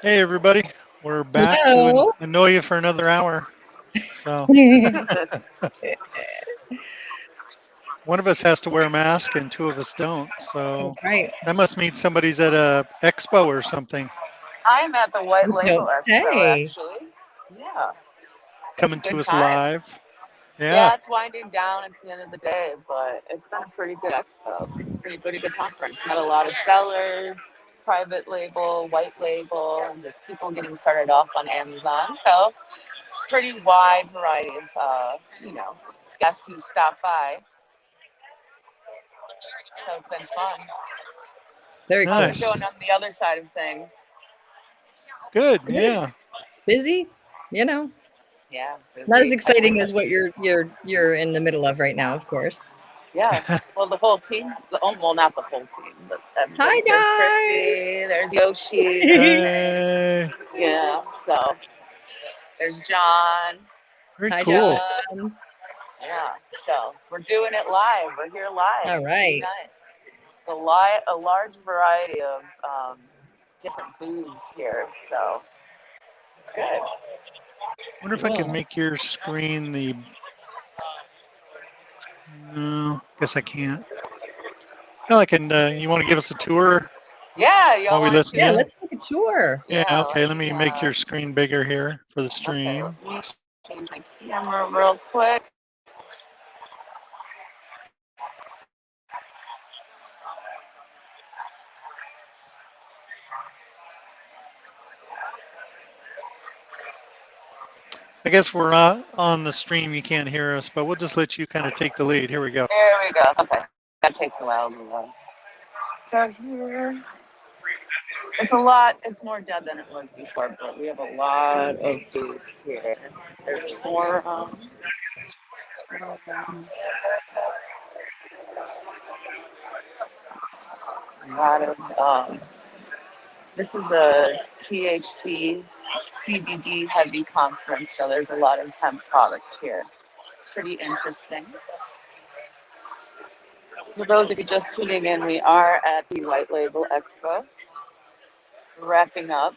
Hey everybody, we're back to Hello. annoy you for another hour. So one of us has to wear a mask and two of us don't. So That's right. that must mean somebody's at a expo or something, I'm at the White You Label don't Expo, say. actually. Yeah, it's a coming to good us time. live. Yeah, Yeah, it's winding down. It's the end of the day, but it's been a pretty good expo. Pretty good conference. Met a lot of sellers, private label, white label, and just people getting started off on Amazon. So, pretty wide variety of, guests who stop by. So, it's been fun. Very How's cool. it nice, going on the other side of things? good. Good. Yeah, Busy, you know. Yeah, Not as busy. exciting as what you're in the middle of right now, of course. Yeah. Well, the whole team, well, not the whole team, but Hi there's guys. Chrissy, there's Yoshi, there's, hey, yeah, so there's John. very Hi cool. John. Yeah. So we're doing it live. We're here live. All It's pretty right. nice. A large variety of different booths here. So it's good. Wonder if I can Cool. make your screen the. No, guess I can't. No, I can. You want to give us a tour Yeah. Y'all while we want listen Yeah, to? in? let's take a tour. Yeah. Yeah. Okay. Let Let me, me make your screen bigger here for the okay. stream. Let me change my camera real quick. I guess we're not on the stream. You can't hear us, but we'll just let you kind of take the lead. Here we go. There we go. Okay. That takes a while to move. So here, it's more dead than it was before, but we have a lot of booths here. There's forums, a lot of, this is a THC, CBD heavy conference, so there's a lot of hemp products here. Pretty interesting. For those of you just tuning in, we are at the White Label Expo, wrapping up,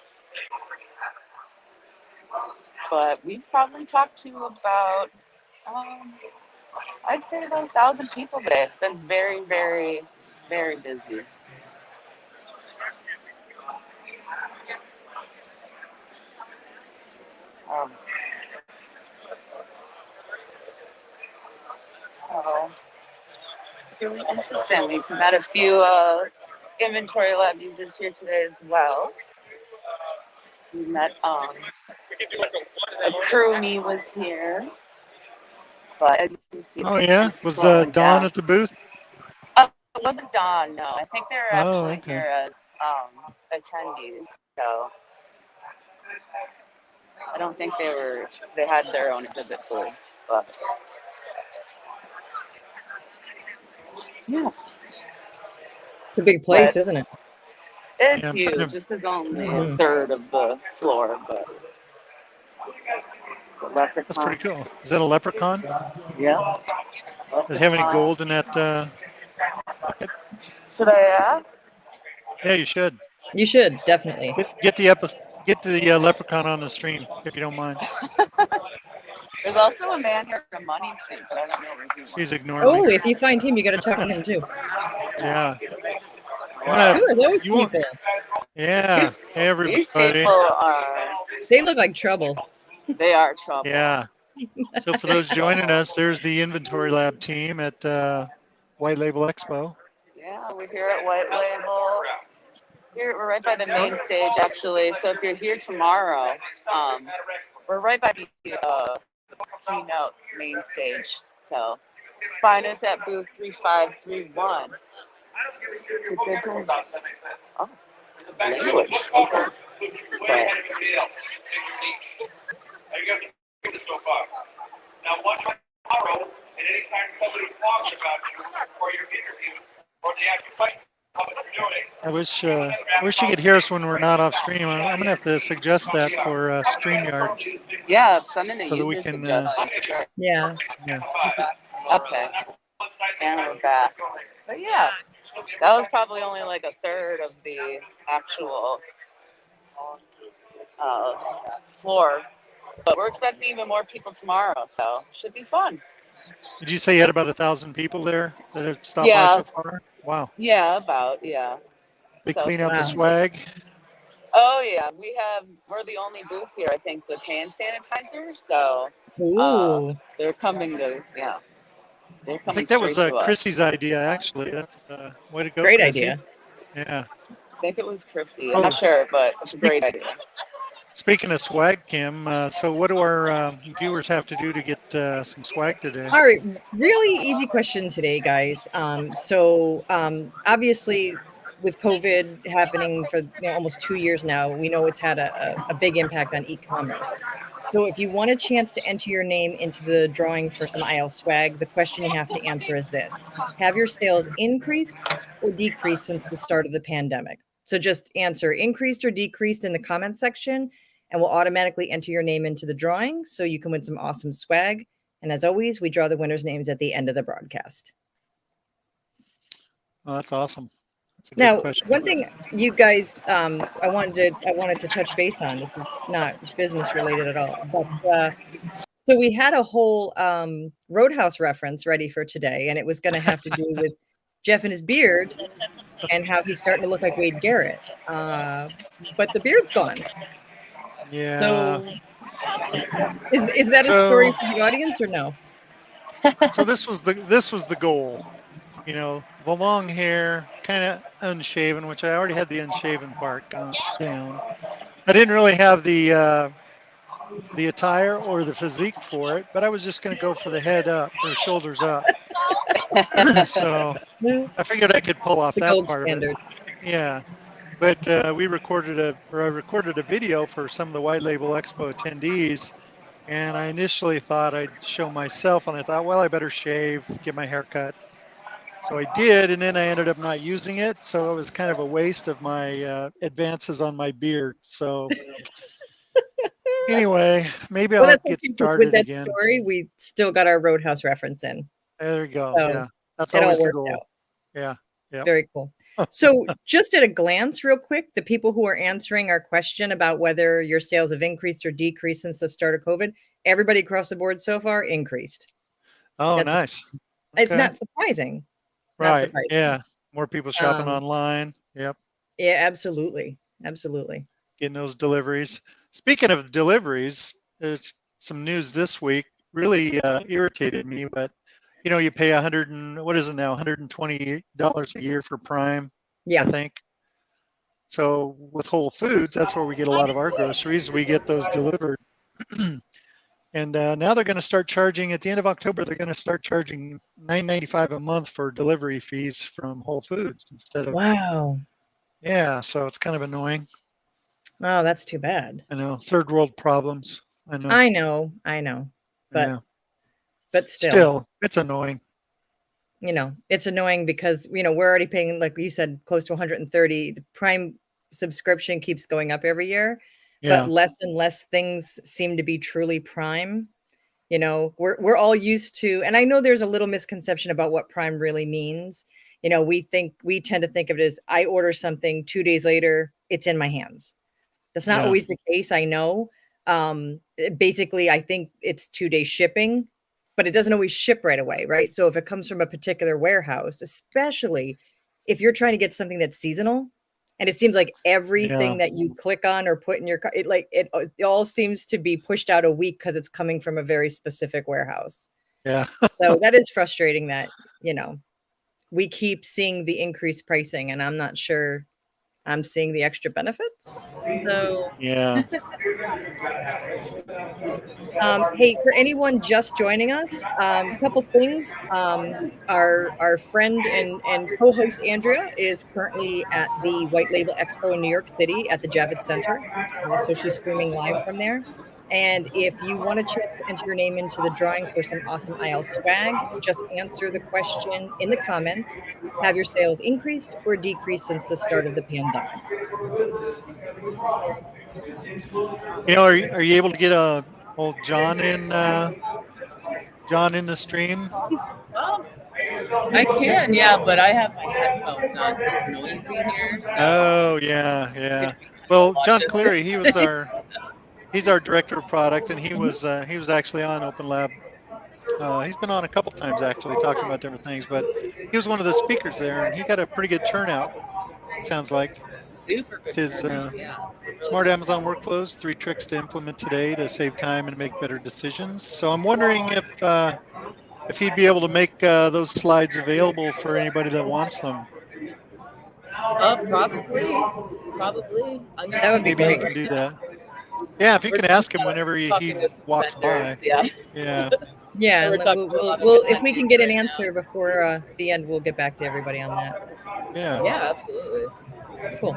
but we've probably talked to about I'd say about 1,000 people today. It's been very busy. Um, so it's really interesting. We've met a few InventoryLab users here today as well. We met a crew me was here, but as you can see, Oh it's yeah, was slowing Dawn down. at the booth? It wasn't Dawn, no. I think they were Oh actually okay. here as attendees. So I don't think they had their own exhibit booth, but yeah. It's a big place, But isn't it? it's Yeah, I'm trying huge. to. This is only a Hmm. third of the floor, but the That's pretty leprechaun. cool. Is that a leprechaun? Yeah, Does he have any leprechaun. gold in that bucket? Should I ask? Yeah, you should. You should definitely. Get the leprechaun on the stream if you don't mind. There's also a man here in a money suit, but I don't know where he She's went. ignoring me. Oh, if you find him, you got to talk to him too. Yeah, I'm Yeah. gonna. Who are those You won't. people? Yeah. Hey These everybody. people are, They look like trouble. they are trouble. Yeah. So for those joining us, there's the Inventory Lab team at White Label Expo. Yeah, we're here at White Label. Here, we're right by the Oh, main stage, actually. So if you're here tomorrow, we're right by the keynote main stage. So find us at booth 3531. It's a good time. Oh, language. Okay. But I wish you could hear us when we're not off stream. I'm gonna have to suggest that for StreamYard yeah, send in a so that we user can. suggestion. Sure. Yeah. Yeah. Okay. And we're back. But yeah, that was probably only like a third of the actual floor. But we're expecting even more people tomorrow, so should be fun. Did you say you had about 1,000 people there that have stopped by Yeah, so far? Wow. yeah. They So clean out the Wow. swag. oh yeah, we're the only booth here, I think, with hand sanitizer. So Ooh, they're coming to they're I coming think that was straight to us. Chrissy's idea, actually. That's way to go, great Chrissy. idea. Yeah. I think it was Chrissy. I'm Oh, not sure, but it's a speak, great idea. speaking of swag, Kim, so what do our viewers have to do to get some swag today? All right, really easy question today, guys. Obviously, with COVID happening for almost 2 years now, we know it's had a big impact on e-commerce. So if you want a chance to enter your name into the drawing for some IL swag, the question you have to answer is this: have your sales increased or decreased since the start of the pandemic? So just answer increased or decreased in the comments section, and we'll automatically enter your name into the drawing so you can win some awesome swag. And as always, we draw the winners' names at the end of the broadcast. Oh, that's awesome. That's a good Now, question. one thing you guys, I wanted to touch base on. This is not business related at all, but so we had a whole Roadhouse reference ready for today, and it was going to have to do with Jeff and his beard and how he's starting to look like Wade Garrett. But the beard's gone. Yeah. So is that a story for the audience or no? So this was the goal. You know, the long hair, kind of unshaven, which I already had the unshaven part down. I didn't really have the attire or the physique for it, but I was just going to go for the head up or shoulders up. So I figured I could pull off The that gold part standard. of it. Yeah. But I recorded a video for some of the White Label Expo attendees, and I initially thought I'd show myself, and I thought, well, I better shave, get my hair cut. So I did, and then I ended up not using it, so it was kind of a waste of my advances on my beard. So anyway, maybe Well, I'll that's get okay, because with started that again. story, we still got our Roadhouse reference in. There you go. So Yeah, that's it all always the worked goal. out. Yeah. Yeah. Very cool. So just at a glance, real quick, the people who are answering our question about whether your sales have increased or decreased since the start of COVID, everybody across the board so far increased. Oh, That's nice. It's Okay. not surprising. Not Right. surprising. Yeah. More people shopping Um, online. Yep. Yeah, absolutely. Absolutely. Getting those deliveries. Speaking of deliveries, there's some news this week. Really irritated me, but you know, you pay what is it now, $120 a year for Prime, Yeah. I think. So with Whole Foods, that's where we get a lot of our groceries. We get those delivered. And now they're going to start charging at the end of October. They're going to start charging $9.95 a month for delivery fees from Whole Foods instead of. Wow. Yeah, so it's kind of annoying. Oh, that's too bad. I know, third world problems. I know. I know. But Yeah. But Still, it's annoying. It's annoying because, we're already paying, like you said, close to 130. The Prime subscription keeps going up every year, Yeah. but less and less things seem to be truly Prime. We're all used to, and I know there's a little misconception about what Prime really means. We tend to think of it as I order something 2 days later, it's in my hands. That's not always the case. I know. Basically, I think it's 2 day shipping, but it doesn't always ship right away, right? So if it comes from a particular warehouse, especially if you're trying to get something that's seasonal, and it seems like everything that you click on or put in your it all seems to be pushed out a week because it's coming from a very specific warehouse. Yeah. So that is frustrating that, we keep seeing the increased pricing, and I'm not sure I'm seeing the extra benefits. So Yeah. Hey, for anyone just joining us, a couple things. Our friend and co-host Andrea is currently at the White Label Expo in New York City at the Javits Center. So she's streaming live from there. And if you want a chance to enter your name into the drawing for some awesome IL swag, just answer the question in the comments. Have your sales increased or decreased since the start of the pandemic? Are you able to get old John in the stream? I can, yeah, but I have my headphones on. It's noisy here, so Oh yeah, it's yeah. gonna be Well, John logistics. Cleary, he's our director of product, and he was actually on OpenLab. He's been on a couple times actually, talking about different things, but he was one of the speakers there, and he got a pretty good turnout. Sounds like Super good his turnout. Yeah. Smart Amazon Workflows: 3 tricks to implement today to save time and make better decisions. So I'm wondering if he'd be able to make those slides available for anybody that wants them. Probably. That would be Maybe he great. can do that. Yeah, if you We're can ask him whenever talking he to some walks vendors. by. Yeah. Yeah, Yeah, We're and talking to a lot of we'll if we attendees can get an right now. answer before the end, we'll get back to everybody on that. yeah. Yeah, absolutely. Cool.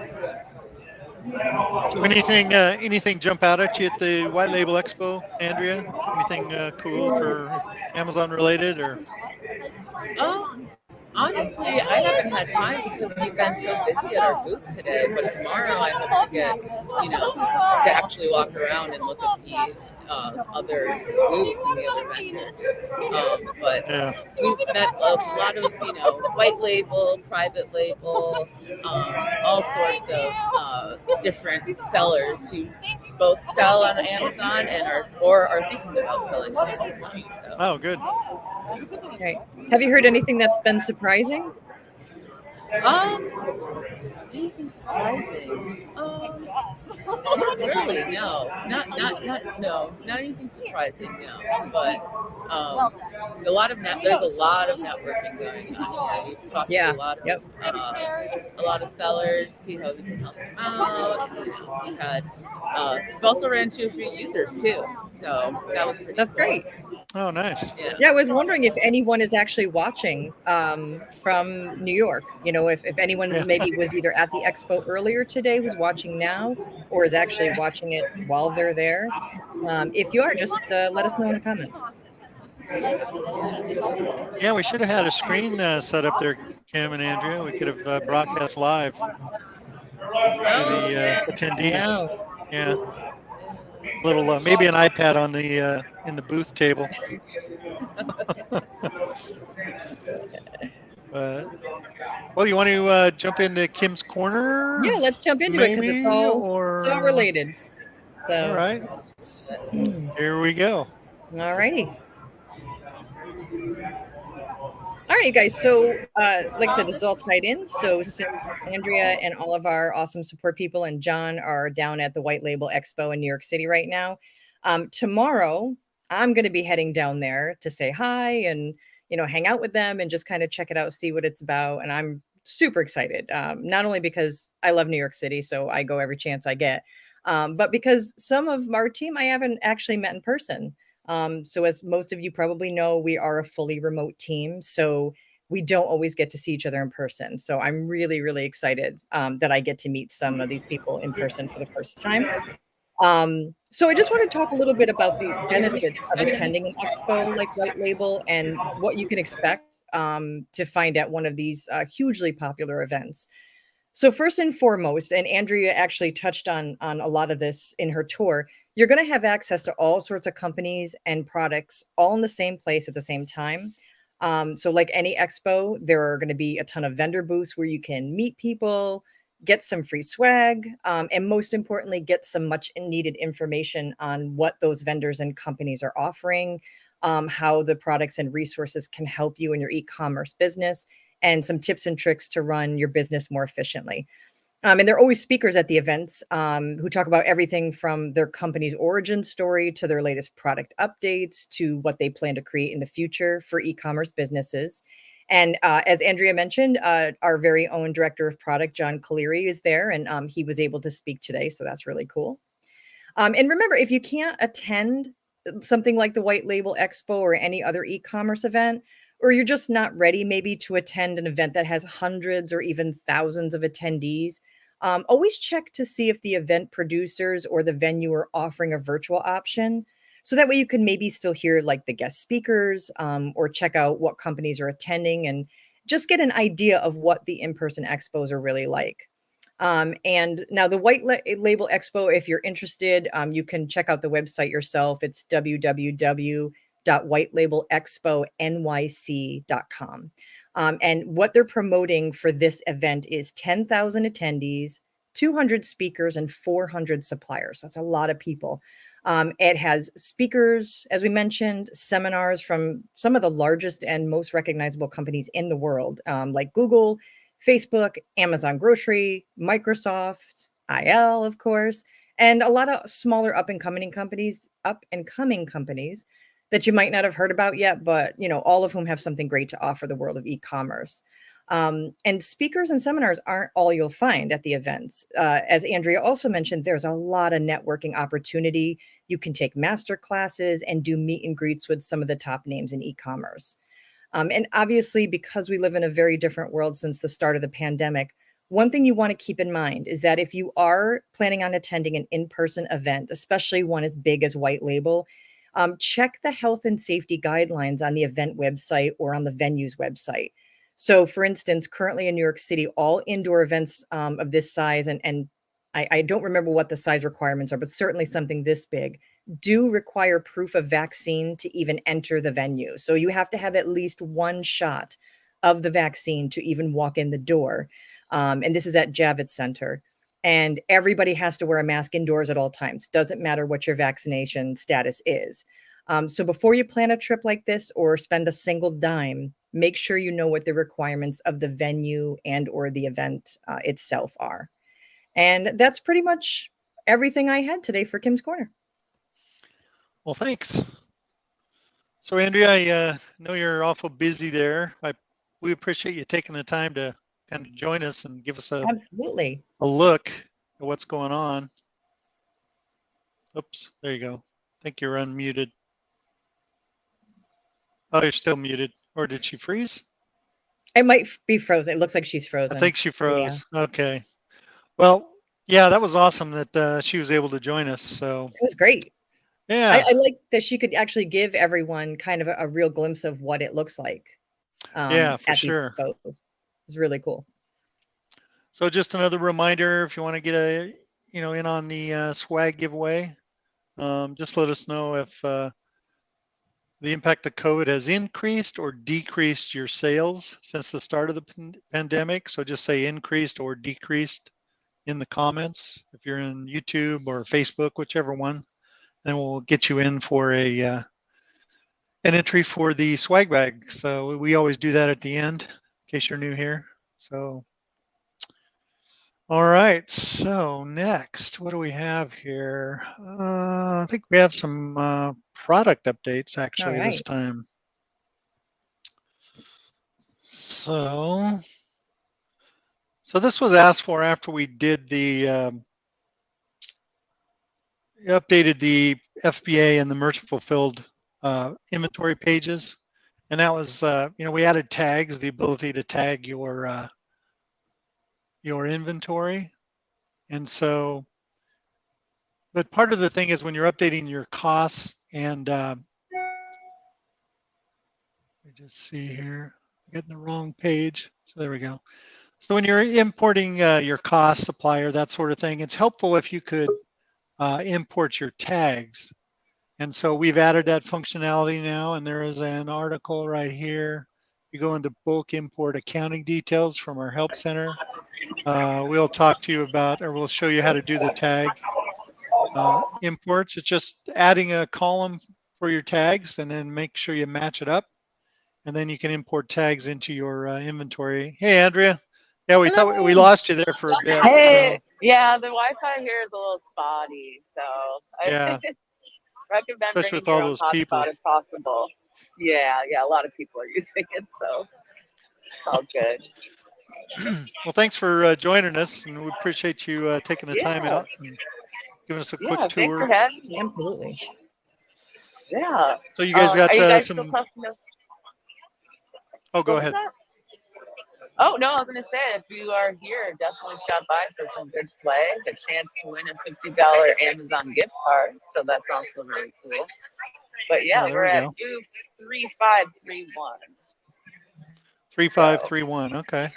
So anything jump out at you at the White Label Expo, Andrea? Anything cool for Amazon related or? Honestly, I haven't had time because we've been so busy at our booth today. But tomorrow, I hope to get, to actually walk around and look at the other booths and the other vendors. But Yeah. we've met a lot of, white label, private label, all sorts of different sellers who both sell on Amazon and are thinking about selling on Amazon. So. Oh, good. Right. Have you heard anything that's been surprising? Anything surprising? Not really. No, not anything surprising. No, but there's a lot of networking going on here. We've talked to Yeah. a lot of Yep. a lot of sellers, see how we can help them out. We've had we've also ran into a few users too, so that was pretty. That's cool. great. Oh, nice. Yeah, I was wondering if anyone is actually watching from New York. If anyone Yeah. maybe was either at the expo earlier today, who's watching now, or is actually watching it while they're there. If you are, just let us know in the comments. Yeah, we should have had a screen set up there, Kim and Andrea. We could have broadcast live to the attendees. Wow. Yeah. Little maybe an iPad on the in the booth table. Well, you want to jump into Kim's corner? Yeah, let's jump into it because maybe, it's all or related. So all right, here we go. All righty. All right, guys. So, like I said, this is all tied in. So, since Andrea and all of our awesome support people and John are down at the White Label Expo in New York City right now, tomorrow I'm going to be heading down there to say hi and hang out with them and just kind of check it out, see what it's about. And I'm super excited, not only because I love New York City, so I go every chance I get, but because some of our team I haven't actually met in person. So as most of you probably know, we are a fully remote team. So we don't always get to see each other in person. So I'm really, really excited that I get to meet some of these people in person for the first time. So I just want to talk a little bit about the benefits of attending an expo like White Label and what you can expect to find at one of these hugely popular events. So first and foremost, and Andrea actually touched on a lot of this in her tour, you're going to have access to all sorts of companies and products all in the same place at the same time. So like any expo, there are going to be a ton of vendor booths where you can meet people, get some free swag, and most importantly, get some much needed information on what those vendors and companies are offering, how the products and resources can help you in your e-commerce business, and some tips and tricks to run your business more efficiently. And there are always speakers at the events who talk about everything from their company's origin story to their latest product updates to what they plan to create in the future for e-commerce businesses. And as Andrea mentioned, our very own director of product, John Cleary, is there, and he was able to speak today. So that's really cool. And remember, if you can't attend something like the White Label Expo or any other e-commerce event, or you're just not ready maybe to attend an event that has hundreds or even thousands of attendees, always check to see if the event producers or the venue are offering a virtual option. So that way you can maybe still hear like the guest speakers or check out what companies are attending and just get an idea of what the in-person expos are really like. And now the White Label Expo, if you're interested, you can check out the website yourself. It's www.whitelabelexponyc.com. And what they're promoting for this event is 10,000 attendees, 200 speakers, and 400 suppliers. That's a lot of people. It has speakers, as we mentioned, seminars from some of the largest and most recognizable companies in the world, like Google, Facebook, Amazon Grocery, Microsoft, IL, of course, and a lot of smaller up and coming companies that you might not have heard about yet, but all of whom have something great to offer the world of e-commerce. And speakers and seminars aren't all you'll find at the events. As Andrea also mentioned, there's a lot of networking opportunity. You can take master classes and do meet and greets with some of the top names in e-commerce. And obviously, because we live in a very different world since the start of the pandemic, one thing you want to keep in mind is that if you are planning on attending an in-person event, especially one as big as White Label, check the health and safety guidelines on the event website or on the venue's website. So, for instance, currently in New York City, all indoor events of this size, and I don't remember what the size requirements are, but certainly something this big, do require proof of vaccine to even enter the venue. So you have to have at least one shot of the vaccine to even walk in the door. And this is at Javits Center. And everybody has to wear a mask indoors at all times. Doesn't matter what your vaccination status is. So before you plan a trip like this or spend a single dime, make sure you know what the requirements of the venue and or the event itself are. And that's pretty much everything I had today for Kim's Corner. Well, thanks. So, Andrea, I know you're awful busy there. We appreciate you taking the time to kind of join us and give us Absolutely. a look at what's going on. Oops, there you go. I think you're unmuted. Oh, you're still muted. Or did she freeze? It might be frozen. It looks like she's frozen. I think she froze. Yeah. Okay. Well, yeah, that was awesome that she was able to join us. So it was great. Yeah. I like that she could actually give everyone kind of a real glimpse of what it looks like. Yeah, for sure. It's really cool. So just another reminder, if you want to get in on the swag giveaway, just let us know if the impact of COVID has increased or decreased your sales since the start of the pandemic. So just say increased or decreased in the comments if you're in YouTube or Facebook, whichever one, and we'll get you in for an entry for the swag bag. So we always do that at the end in case you're new here. So all right, so next, what do we have here? I think we have some product updates actually this time. So this was asked for after we did the updated the FBA and the merchant fulfilled inventory pages, and that was we added tags, the ability to tag your inventory, and so. But part of the thing is when you're updating your costs, and let me just see here, I'm getting the wrong page. So there we go. So when you're importing your cost, supplier, that sort of thing, it's helpful if you could import your tags. And so we've added that functionality now, and there is an article right here. You go into bulk import accounting details from our help center. We'll talk to you about, or we'll show you how to do the tag imports. It's just adding a column for your tags and then make sure you match it up, and then you can import tags into your inventory. Hey, Andrea. Yeah, we thought we lost you there for a bit. Hey, so. Yeah, the Wi-Fi here is a little spotty, so yeah, I recommend especially bringing with all your own those hotspot people if possible. Yeah, a lot of people are using it, so it's all good. Well, thanks for joining us, and we appreciate you taking the time out and giving us a quick tour. Thanks for having me. Absolutely. Yeah. So you guys got are you guys some. Still talking to... Oh, go ahead. Oh no, I was gonna say if you are here, definitely stop by for some good swag. A chance to win a $50 Amazon gift card, so that's also really cool. But yeah, we're at booth 3531. 3531. Okay.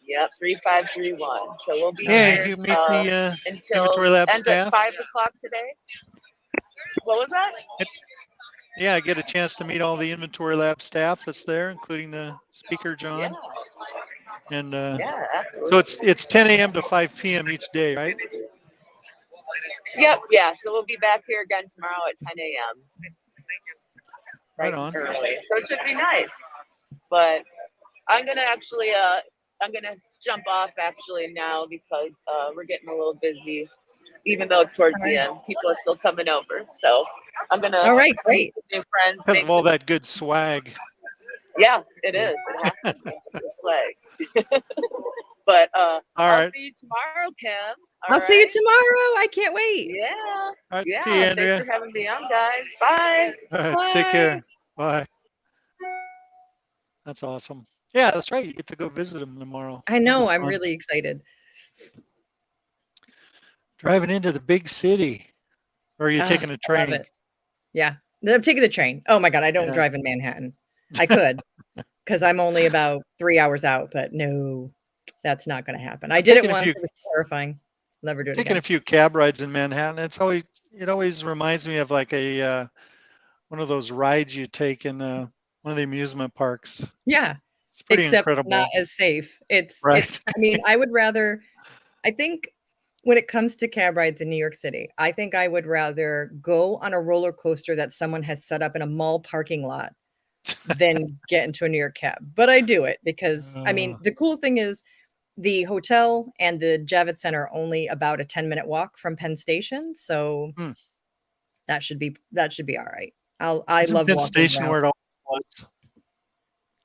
Yep, 3531. So we'll be here you meet the until InventoryLab ends staff. at 5 o'clock today. What was that? Yeah, I get a chance to meet all the InventoryLab staff that's there, including the speaker, John. And Yeah, so absolutely. it's 10 a.m. to 5 p.m. each day, right? Yep, yeah. So we'll be back here again tomorrow at 10 a.m. Right bright and on. early. So it should be nice. But I'm gonna actually I'm gonna jump off actually now because we're getting a little busy. Even though it's towards All the right. end, people are still coming over. So I'm gonna All right, meet great. some new friends, Because make of all some. that good swag. Yeah, it Yeah. is. It has to be. It's a swag. But All I'll right. see you tomorrow, Kim. All I'll see you right. tomorrow. I can't wait. Yeah. All right. See you, Yeah. Thanks for Andrea. having me on, guys. Bye. All right. Take Bye. care. Bye. That's awesome. Yeah, that's right. You get to go visit him tomorrow. I That'll be know. I'm fun. really excited. Driving into the big city. Or are you taking a I love train? it. Yeah. I'm taking the train. Oh my God. I don't Yeah. drive in Manhattan. I could because I'm only about 3 hours out, but no, that's not going to happen. I did it Taking a once. few It was terrifying. Never do it taking again. a few cab rides in Manhattan. It always reminds me of like a one of those rides you take in one of the amusement parks. Yeah. It's pretty Except not incredible, as safe. It's, right? I mean, I think when it comes to cab rides in New York City, I think I would rather go on a roller coaster that someone has set up in a mall parking lot than get into a New York cab. But I do it because, I mean, Uh, the cool thing is the hotel and the Javits Center are only about a 10-minute walk from Penn Station. So hmm. that should be all right. I Isn't love Penn walking Station around. where it all floods?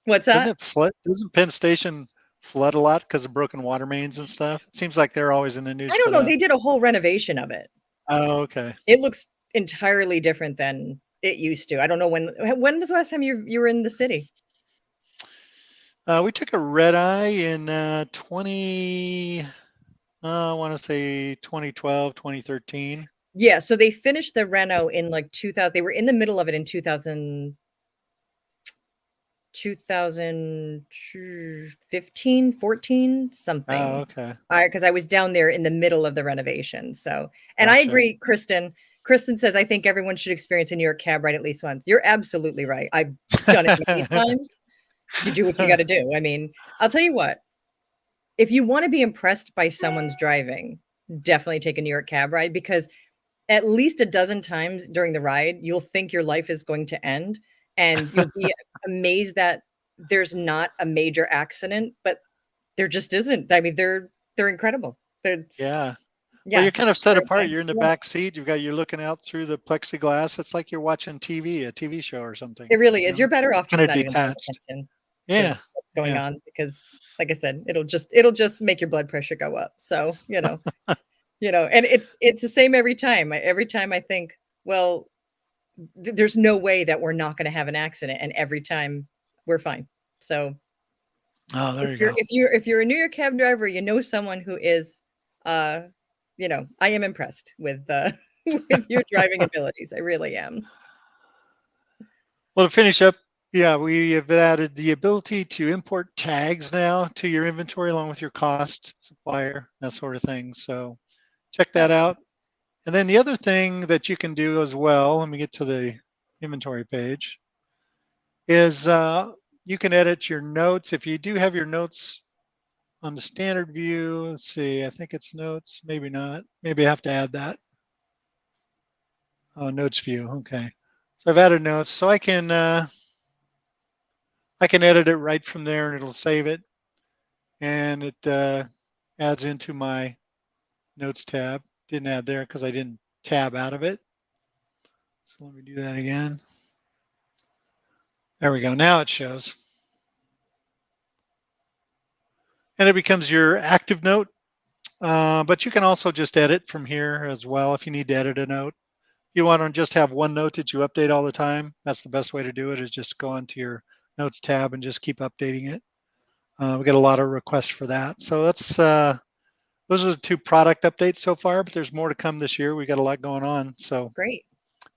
What's Doesn't that? it flood? Doesn't Penn Station flood a lot because of broken water mains and stuff? It seems like they're always in the news I for don't know. that. They did a whole renovation of it. Oh, okay. It looks entirely different than it used to. I don't know when was the last time you were in the city? We took a red eye in 20, I want to say 2012, 2013. Yeah, so they finished the reno in like 2000. They were in the middle of it in 2015, 14, Oh, something. okay. Because I was down there in the middle of the renovation. So, and I Gotcha. agree, Kristen. Kristen says, I think everyone should experience a New York cab ride at least once. You're absolutely right. I've done it many times. You do what you got to do. I mean, I'll tell you what, if you want to be impressed by someone's driving, definitely take a New York cab ride because at least a dozen times during the ride, you'll think your life is going to end and you'll be amazed that there's not a major accident, but there just isn't. I mean, they're incredible. It's Yeah. Well, yeah, you're kind of it's set apart. terrifying. You're in the Yeah, back seat. You're looking out through the plexiglass. It's like you're watching TV, a TV show or something. it really You is. know, You're better off kind just of not even paying detached. attention to Yeah. what's going Yeah. on because like I said, it'll just make your blood pressure go up. So, and it's the same every time. Every time I think, well, there's no way that we're not going to have an accident, and every time we're fine. So Oh, there if you you're go. if you're a New York cab driver, you know someone who is, uh, I am impressed with with your driving abilities. I really am. Well, to finish up, yeah, we have added the ability to import tags now to your inventory along with your cost, supplier, that sort of thing. So check that out. And then the other thing that you can do as well, let me get to the inventory page, is you can edit your notes. If you do have your notes on the standard view, let's see, I think it's notes, maybe not. Maybe I have to add that. Oh, notes view, okay. So I've added notes, so I can edit it right from there and it'll save it. And it adds into my notes tab. Didn't add there because I didn't tab out of it. So let me do that again. There we go. Now it shows. And it becomes your active note. But you can also just edit from here as well if you need to edit a note. If you want to just have one note that you update all the time, that's the best way to do it, is just go into your notes tab and just keep updating it. We get a lot of requests for that. So that's those are the two product updates so far, but there's more to come this year. We got a lot going on. So Great.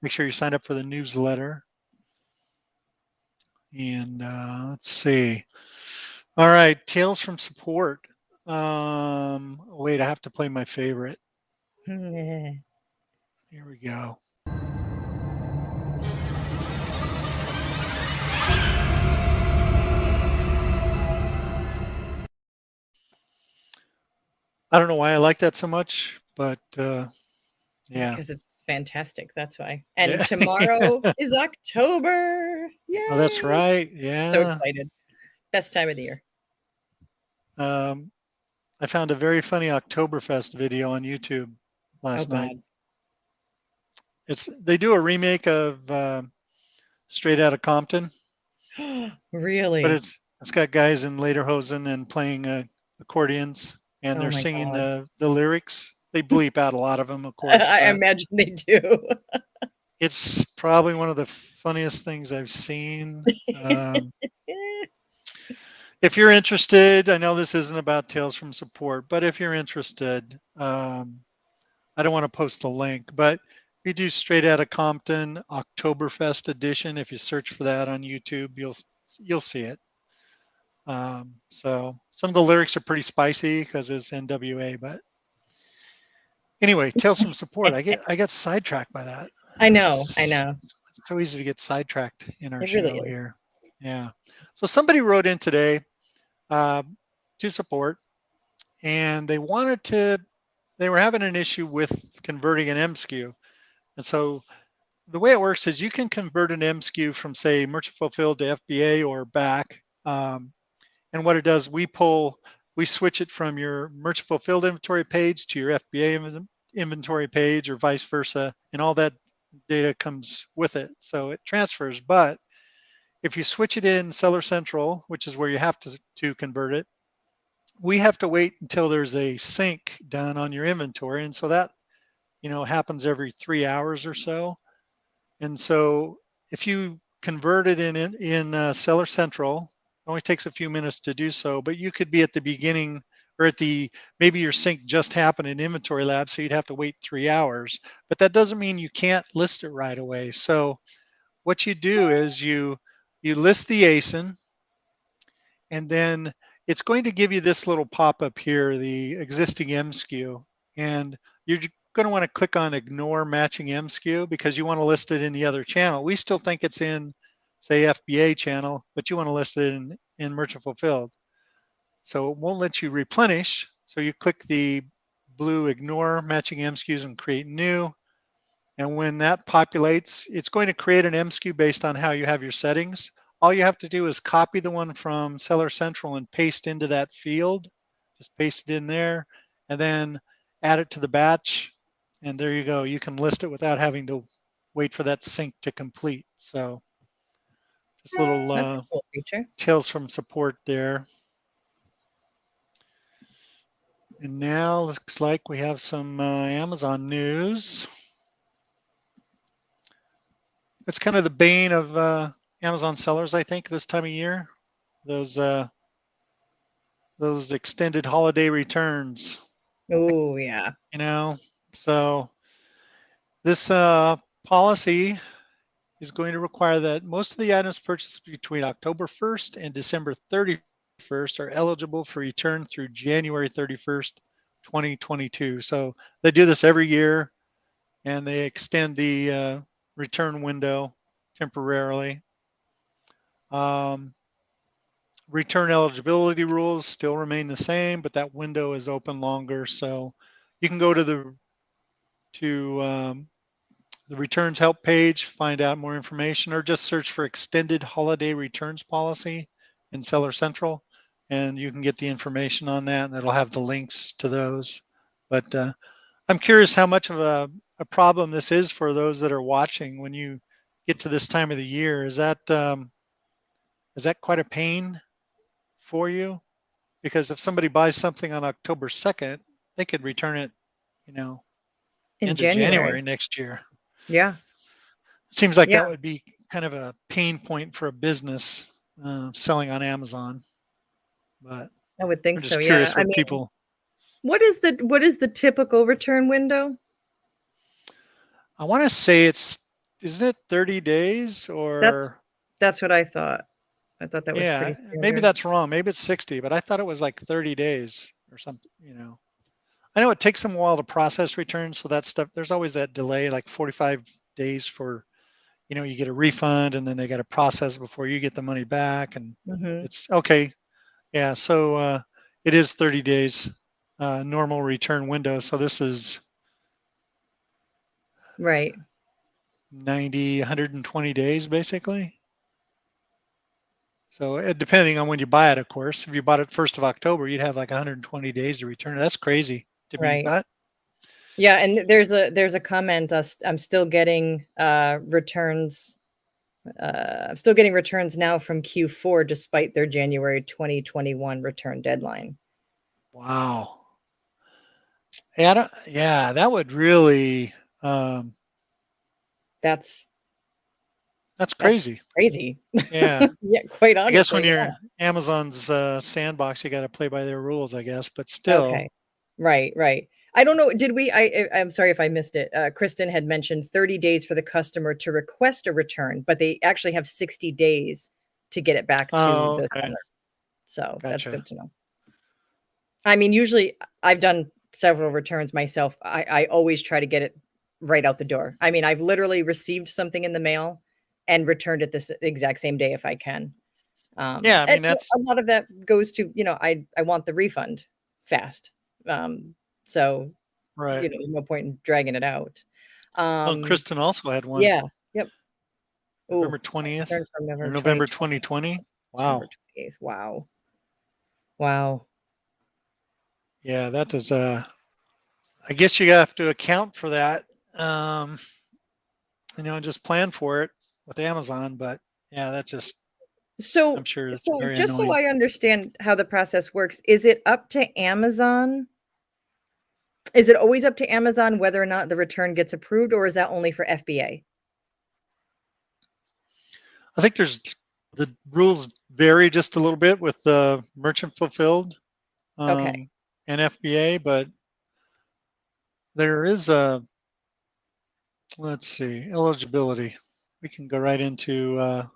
make sure you sign up for the newsletter. And let's see. All right, Tales from Support. Wait, I have to play my favorite. Here we go. I don't know why I like that so much, but yeah. Because it's fantastic. That's why. And Yeah. tomorrow is October. Yay! Oh, that's right. So Yeah. excited. Best time of the year. I found a very funny Oktoberfest video on YouTube Oh last night. God. They do a remake of Straight Outta Compton, but Really? it's got guys in lederhosen and playing accordions, and Oh they're my singing God. the lyrics. They bleep out a lot of them, of course, I but imagine they do. it's probably one of the funniest things I've seen. If you're interested, I know this isn't about Tales from Support, but if you're interested, I don't want to post the link, but we do Straight Outta Compton Oktoberfest edition. If you search for that on YouTube, you'll see it. So some of the lyrics are pretty spicy because it's NWA, but anyway, Tales from Support. I get sidetracked by that. I know. I know. It's so easy to get sidetracked in our It really show is. here. Yeah. So somebody wrote in today to support, and they were having an issue with converting an M Sku. And so the way it works is you can convert an M Sku from, say, merchant fulfilled to FBA or back. And what it does, we switch it from your merchant fulfilled inventory page to your FBA inventory page or vice versa. And all that data comes with it. So it transfers. But if you switch it in Seller Central, which is where you have to convert it, we have to wait until there's a sync done on your inventory. And so that, happens every 3 hours or so. And so if you convert it in Seller Central, it only takes a few minutes to do so, but you could be at the beginning or maybe your sync just happened in InventoryLab, so you'd have to wait 3 hours. But that doesn't mean you can't list it right away. So what you do is you list the ASIN, and then it's going to give you this little pop-up here, the existing M Sku, and you're going to want to click on ignore matching M Sku because you want to list it in the other channel. We still think it's in, say, FBA channel, but you want to list it in merchant fulfilled. So it won't let you replenish. So you click the blue ignore matching M Skus and create new. And when that populates, it's going to create an M Sku based on how you have your settings. All you have to do is copy the one from Seller Central and paste into that field. Just paste it in there and then add it to the batch. And there you go. You can list it without having to wait for that sync to complete. So just a little That's a cool feature. Tales from Support there. And now looks like we have some Amazon news. It's kind of the bane of Amazon sellers, I think, this time of year. Those extended holiday returns. Oh yeah. So this policy is going to require that most of the items purchased between October 1st and December 31st are eligible for return through January 31st, 2022. So they do this every year, and they extend the return window temporarily. Return eligibility rules still remain the same, but that window is open longer. So you can go to the returns help page, find out more information, or just search for extended holiday returns policy in Seller Central, and you can get the information on that, and it'll have the links to those. But I'm curious how much of a problem this is for those that are watching when you get to this time of the year. Is that quite a pain for you? Because if somebody buys something on October 2nd, they could return it, In end of January. January next year. Yeah. It seems like Yeah. that would be kind of a pain point for a business selling on Amazon. But I would think I'm so. just Yeah. curious I what mean, people. what is the typical return window? I want to say isn't it 30 days or? That's what I thought. I thought that was pretty Yeah, maybe standard. that's wrong. Maybe it's 60, but I thought it was like 30 days or something, I know it takes them a while to process returns, so that stuff, there's always that delay, like 45 days for, you get a refund and then they got to process before you get the money back. And Mhm. it's okay. Yeah, so it is 30 days normal return window. So this is Right. 90, 120 days basically. So depending on when you buy it, of course, if you bought it 1st of October, you'd have like 120 days to return it. That's crazy to me, Right. but Yeah, and there's a comment. I'm still getting returns. I'm still getting returns now from Q4 despite their January 2021 return deadline. wow. Yeah, that would really, That's that's crazy. crazy. Yeah. Yeah, quite I guess when honestly. you're Amazon's sandbox, you got to play by their rules, I guess, but Okay. still. Right, right. I don't know. Did we? I'm sorry if I missed it. Kristen had mentioned 30 days for the customer to request a return, but they actually have 60 days to get it back to Oh, the okay. seller. So that's Gotcha. good to know. I mean, usually I've done several returns myself. I always try to get it right out the door. I mean, I've literally received something in the mail and returned it this exact same day if I can. Yeah, I And mean, that's a lot of that goes to, I want the refund fast. Um, so, right. there's no point in dragging it out. Well, and Um, Kristen also had one yeah, yep. Oh, November 20th return from or November November 2020, 2020. November Wow. 28th. Wow. Wow. Yeah, that is, I guess you have to account for that. Um, just plan for it with Amazon, but yeah, that's just, I'm So sure it's so very just so annoying. I understand how the process works, is it up to Amazon? Is it always up to Amazon whether or not the return gets approved, or is that only for FBA? I think the rules vary just a little bit with the merchant fulfilled Okay. and FBA, but there is let's see, eligibility. We can go right into the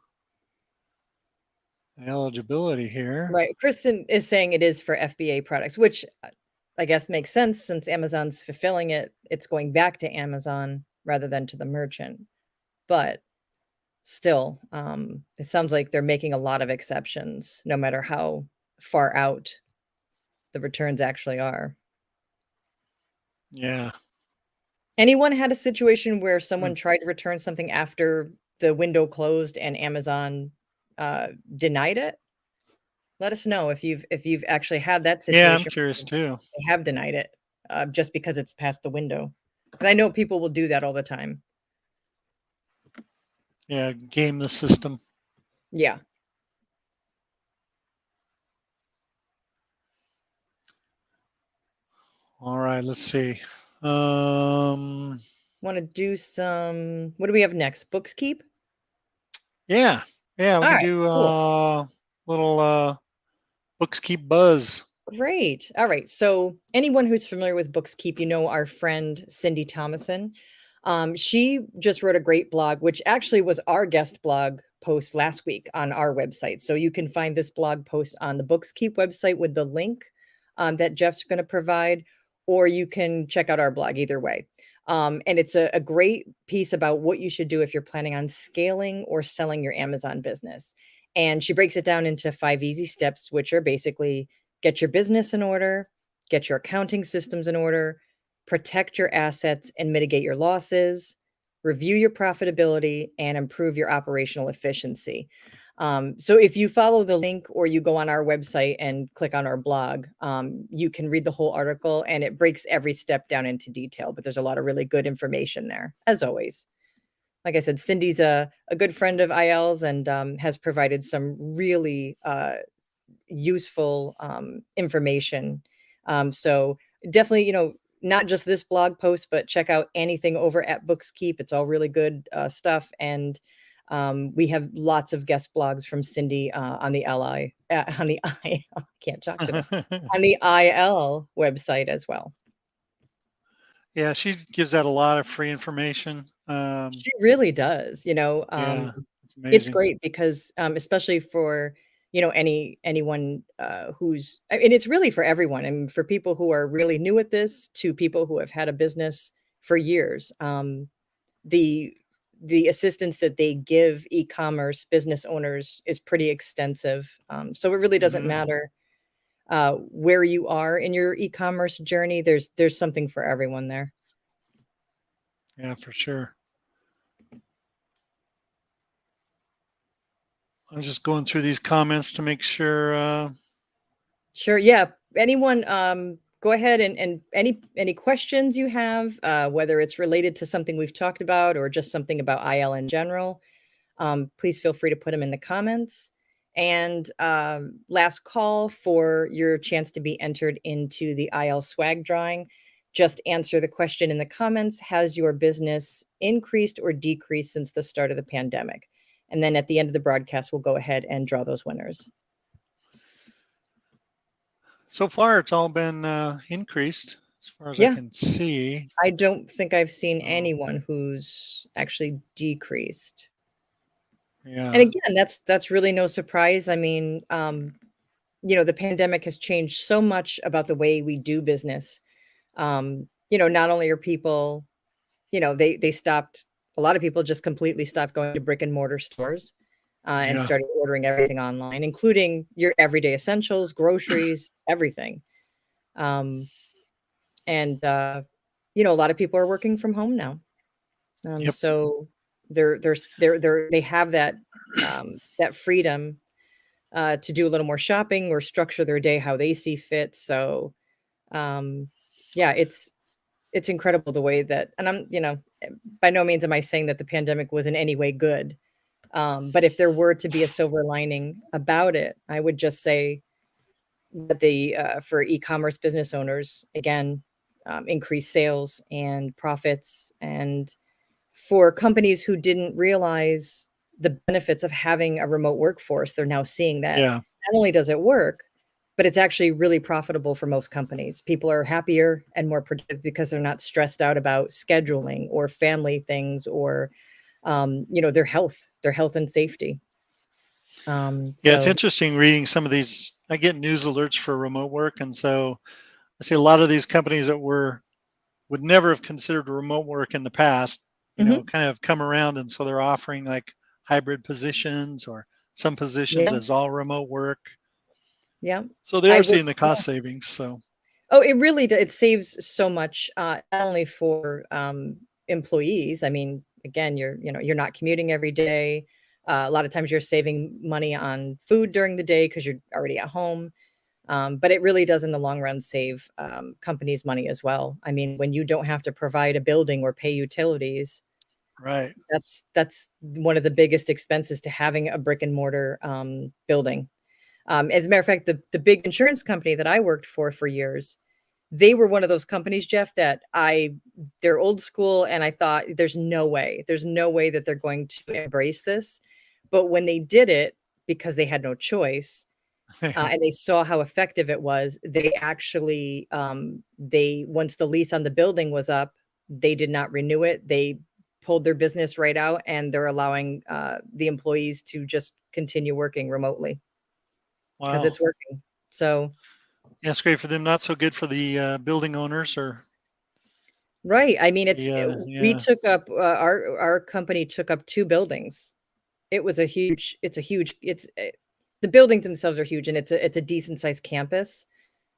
eligibility here. Right. Kristen is saying it is for FBA products, which I guess makes sense since Amazon's fulfilling it. It's going back to Amazon rather than to the merchant. But still, it sounds like they're making a lot of exceptions, no matter how far out the returns actually are. Yeah. Anyone had a situation where Hmm. someone tried to return something after the window closed and Amazon denied it? Let us know if you've actually had that Yeah, I'm situation curious where too. they have denied it just because it's past the window. 'Cause I know people will do that all the time. Yeah, game the system. Yeah. All right, let's see. Um, Want to do some? What do we have next? Books keep. yeah, yeah, we All can right. do Cool. little books keep buzz. Great. All right. So, anyone who's familiar with Books Keep, our friend Cindy Thomason. She just wrote a great blog, which actually was our guest blog post last week on our website. So, you can find this blog post on the Books Keep website with the link that Jeff's going to provide, or you can check out our blog either way. And it's a great piece about what you should do if you're planning on scaling or selling your Amazon business. And she breaks it down into 5 easy steps, which are basically get your business in order, get your accounting systems in order, protect your assets and mitigate your losses, review your profitability, and improve your operational efficiency. So if you follow the link or you go on our website and click on our blog, you can read the whole article and it breaks every step down into detail. But there's a lot of really good information there, as always. Like I said, Cindy's a good friend of IL's and has provided some really useful information. So definitely, not just this blog post, but check out anything over at Books Keep. It's all really good stuff. And we have lots of guest blogs from Cindy on the on the I can't talk today, on the IL website as well. Yeah, she gives out a lot of free information. She really does. Yeah, it's It's amazing. great because, especially for, anyone, who's I mean, it's really for everyone. I mean, for people who are really new at this to people who have had a business for years. The the assistance that they give e-commerce business owners is pretty extensive. So it really doesn't Hmm. matter where you are in your e-commerce journey, there's something for everyone there. Yeah, for sure. I'm just going through these comments to make sure. Sure. Yeah. Anyone, go ahead and any questions you have, whether it's related to something we've talked about or just something about IL in general, please feel free to put them in the comments. And last call for your chance to be entered into the IL swag drawing. Just answer the question in the comments. Has your business increased or decreased since the start of the pandemic? And then at the end of the broadcast, we'll go ahead and draw those winners. So far, it's all been increased as far as I Yeah. can see. I don't think I've seen anyone who's actually decreased. Yeah. And again, that's really no surprise. I mean, the pandemic has changed so much about the way we do business. Not only are people, they stopped, a lot of people just completely stopped going to brick and mortar stores and Yeah. started ordering everything online, including your everyday essentials, groceries, everything. And a lot of people are working from home now. Yep. So they have that freedom to do a little more shopping or structure their day how they see fit. So yeah, it's incredible the way that, and by no means am I saying that the pandemic was in any way good. But if there were to be a silver lining about it, I would just say that for e-commerce business owners, again, increased sales and profits, and for companies who didn't realize the benefits of having a remote workforce, they're now seeing that Yeah. not only does it work, but it's actually really profitable for most companies. People are happier and more productive because they're not stressed out about scheduling or family things or, their health and safety. Yeah, it's interesting reading some of these. I get news alerts for remote work, and so I see a lot of these companies that would never have considered remote work in the past, kind of come around, and so they're offering like hybrid positions or some positions Yeah. as all remote work. Yeah. So they are seeing the cost savings. So Oh, it really it saves so much, not only for employees. I mean, again, you're not commuting every day. A lot of times you're saving money on food during the day because you're already at home. But it really does in the long run save companies money as well. I mean, when you don't have to provide a building or pay utilities, right. that's one of the biggest expenses to having a brick and mortar building. As a matter of fact, the big insurance company that I worked for years, they were one of those companies, Jeff, that they're old school, and I thought there's no way that they're going to embrace this. But when they did it, because they had no choice, and they saw how effective it was, they actually, once the lease on the building was up, they did not renew it. They pulled their business right out, and they're allowing the employees to just continue working remotely because Wow. it's working. So Yeah, it's great for them. Not so good for the building owners or. right. I mean, we Yeah. took up our company took up 2 buildings. It's a huge, the buildings themselves are huge, and it's a decent sized campus.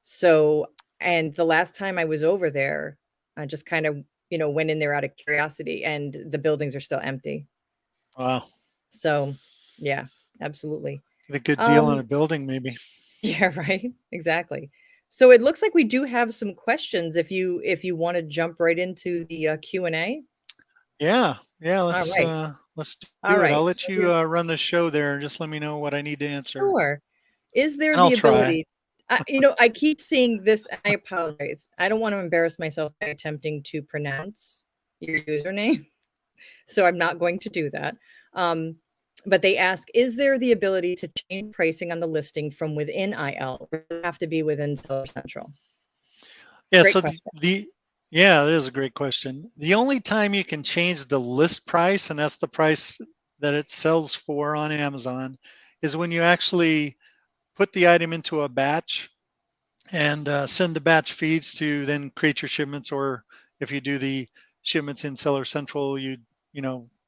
So, and the last time I was over there, I just kind of, went in there out of curiosity, and the buildings are still empty. Wow. So, yeah, absolutely. Get a good deal on a building, maybe. Yeah, right. Exactly. So it looks like we do have some questions if you want to jump right into the Q&A. Yeah. Yeah. All right. Let's All do it. I'll right. let So you run the show there and just let me know what I need to answer. sure. Is there And I'll the try. ability? I keep seeing this, and I apologize. I don't want to embarrass myself by attempting to pronounce your username, so I'm not going to do that. But they ask, is there the ability to change pricing on the listing from within IL, or does it have to be within Seller Central? Yeah. Great So question. yeah, that is a great question. The only time you can change the list price, and that's the price that it sells for on Amazon, is when you actually put the item into a batch and send the batch feeds to then create your shipments. Or if you do the shipments in Seller Central, you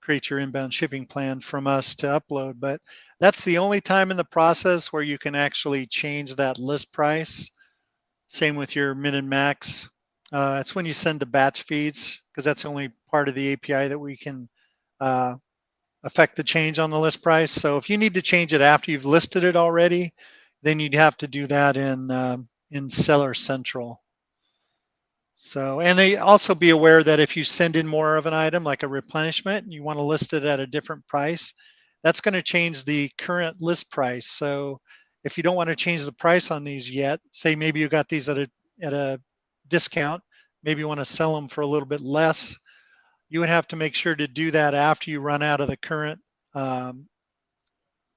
create your inbound shipping plan from us to upload. But that's the only time in the process where you can actually change that list price. Same with your min and max. It's when you send the batch feeds, because that's the only part of the API that we can affect the change on the list price. So if you need to change it after you've listed it already, then you'd have to do that in Seller Central. So, and they also be aware that if you send in more of an item, like a replenishment, and you want to list it at a different price, that's going to change the current list price. So if you don't want to change the price on these yet, say maybe you got these at a discount, maybe you want to sell them for a little bit less, you would have to make sure to do that after you run out of the current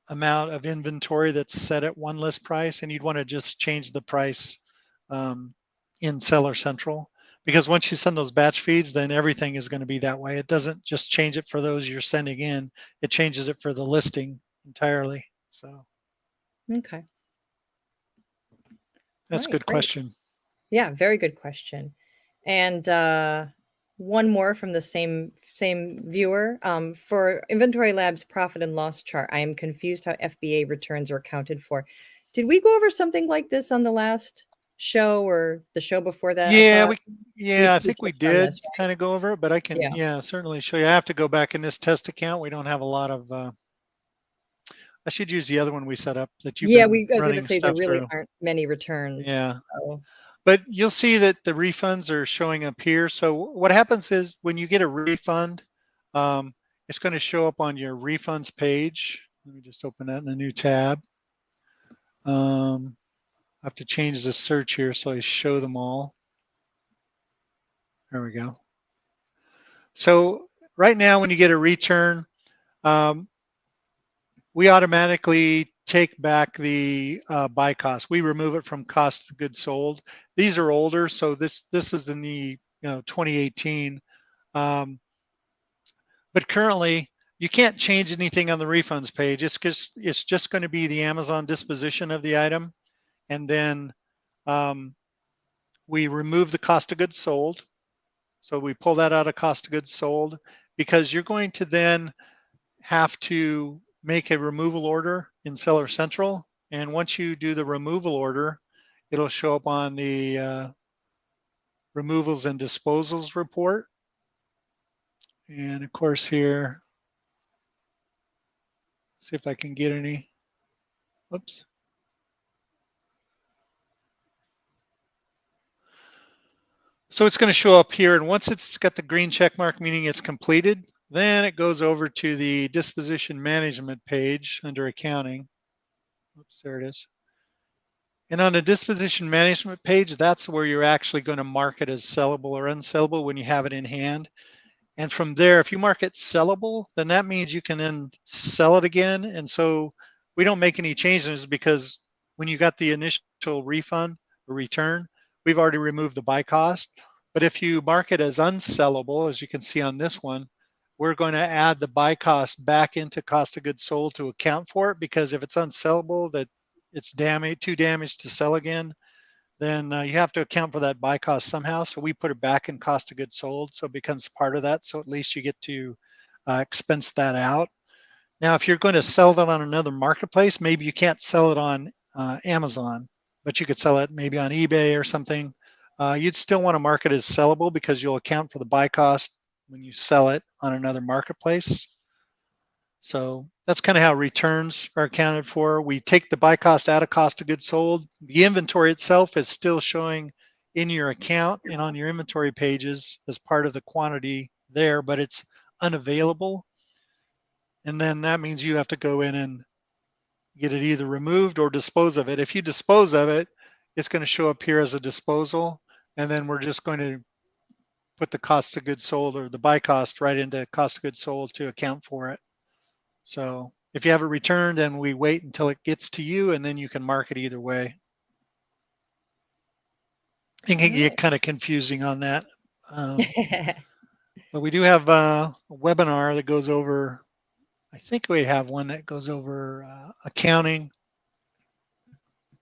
amount of inventory that's set at one list price, and you'd want to just change the price in Seller Central. Because once you send those batch feeds, then everything is going to be that way. It doesn't just change it for those you're sending in, it changes it for the listing entirely. So Okay. that's a good question. Yeah, very good question. And one more from the same viewer. For InventoryLab's profit and loss chart, I am confused how FBA returns are accounted for. Did we go over something like this on the last show or the show before that? Yeah, I I think we touched on did this, right? kind of go over it, but I can, Yeah. certainly show you. I have to go back in this test account. We don't have a lot of, I should use the other one we set up that you've Yeah, been I was going to running say there stuff really through. aren't many returns. Yeah. So. But you'll see that the refunds are showing up here. So what happens is when you get a refund, it's going to show up on your refunds page. Let me just open that in a new tab. I have to change the search here so I show them all. There we go. So right now when you get a return, we automatically take back the buy cost. We remove it from cost of goods sold. These are older, so this is in the 2018. But currently, you can't change anything on the refunds page. It's just going to be the Amazon disposition of the item, and then we remove the cost of goods sold. So we pull that out of cost of goods sold because you're going to then have to make a removal order in Seller Central. And once you do the removal order, it'll show up on the removals and disposals report. And of course here, see if I can get any, whoops. So it's going to show up here. And once it's got the green check mark, meaning it's completed, then it goes over to the disposition management page under accounting. Oops, there it is. And on the disposition management page, that's where you're actually going to mark it as sellable or unsellable when you have it in hand. And from there, if you mark it sellable, then that means you can then sell it again. And so we don't make any changes because when you got the initial refund or return, we've already removed the buy cost. But if you mark it as unsellable, as you can see on this one, we're going to add the buy cost back into cost of goods sold to account for it, because if it's unsellable, that it's too damaged to sell again, then you have to account for that buy cost somehow. So we put it back in cost of goods sold, so it becomes part of that. So at least you get to expense that out. Now, if you're going to sell that on another marketplace, maybe you can't sell it on Amazon, but you could sell it maybe on eBay or something. You'd still want to mark it as sellable because you'll account for the buy cost when you sell it on another marketplace. So that's kind of how returns are accounted for. We take the buy cost out of cost of goods sold. The inventory itself is still showing in your account and on your inventory pages as part of the quantity there, but it's unavailable. And then that means you have to go in and get it either removed or dispose of it. If you dispose of it, it's going to show up here as a disposal. And then we're just going to put the cost of goods sold or the buy cost right into cost of goods sold to account for it. So if you have it returned, then we wait until it gets to you, and then you can mark it either way. It can get kind of confusing on that. But we do have a webinar that goes over, I think we have one that goes over accounting.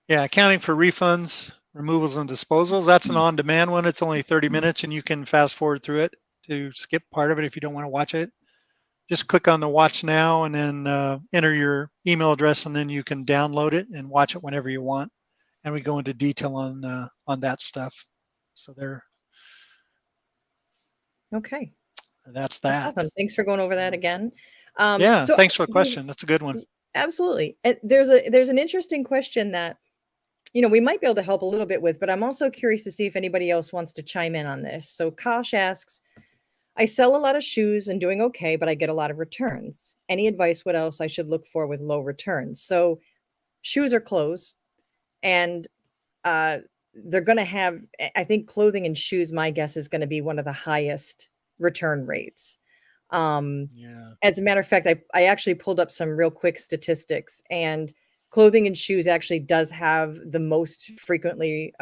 Yeah, accounting for refunds, removals, and disposals. That's an on-demand one. It's only 30 minutes, and you can fast forward through it to skip part of it if you don't want to watch it. just click on the watch now and then enter your email address, and then you can download it and watch it whenever you want. And we go into detail on that stuff. So there, Okay. that's That's that. awesome. Thanks for going over that again. Yeah, So thanks for the there's question. That's a good one. absolutely. And there's an interesting question that, you know, we might be able to help a little bit with, but I'm also curious to see if anybody else wants to chime in on this. So Kosh asks, I sell a lot of shoes and doing okay, but I get a lot of returns. Any advice what else I should look for with low returns? So shoes are clothes, and uh they're going to have, I think clothing and shoes, my guess is going to be one of the highest return rates. Yeah. As a matter of fact, I actually pulled up some real quick statistics, and clothing and shoes actually does have the most frequently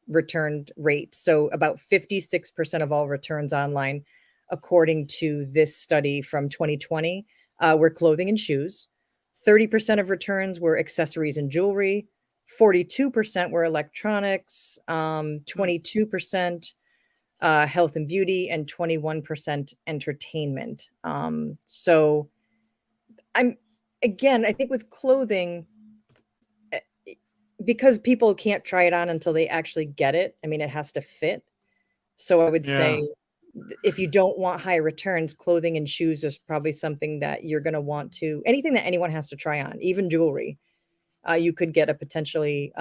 returned rate. So about 56% of all returns online, according to this study from 2020, were clothing and shoes. 30% of returns were accessories and jewelry. 42% were electronics. 22% health and beauty, and 21% entertainment. So I'm, again, I think with clothing, eh, because people can't try it on until they actually get it. I mean, it has to fit. So I would Yeah. say if you don't want high returns, clothing and shoes is probably something that you're going to want to, anything that anyone has to try on, even jewelry, you could get a potentially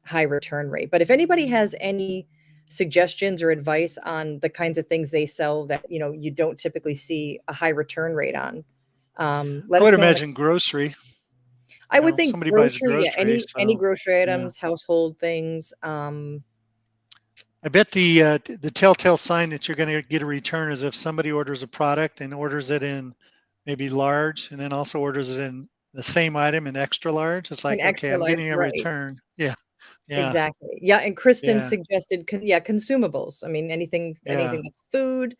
high return rate. But if anybody has any suggestions or advice on the kinds of things they sell that, you know, you don't typically see a high return rate on, let I would us know in the, imagine grocery. I would think Somebody buys grocery, yeah, groceries, any so grocery yeah. items, household things. I bet the telltale sign that you're going to get a return is if somebody orders a product and orders it in maybe large, and then also orders it in the same item in extra large. It's An like, okay, extra I'm large, getting a right? return. Yeah, yeah, Exactly. Yeah, and Kristen yeah, suggested, yeah, consumables. I mean, yeah. anything that's food.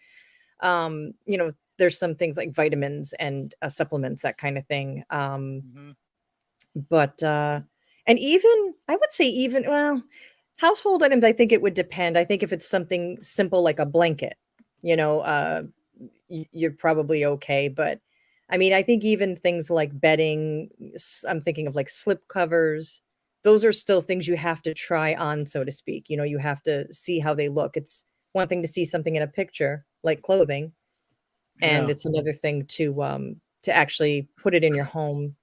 You know, there's some things like vitamins and supplements, that kind of thing. Hmm. But and even I would say even, well, household items, I think it would depend. I think if it's something simple like a blanket, you know, you're probably okay. But I mean, I think even things like bedding, I'm thinking of like slip covers. Those are still things you have to try on, so to speak. You know, you have to see how they look. It's one thing to see something in a picture like clothing, and Yeah. it's another thing to actually put it in your home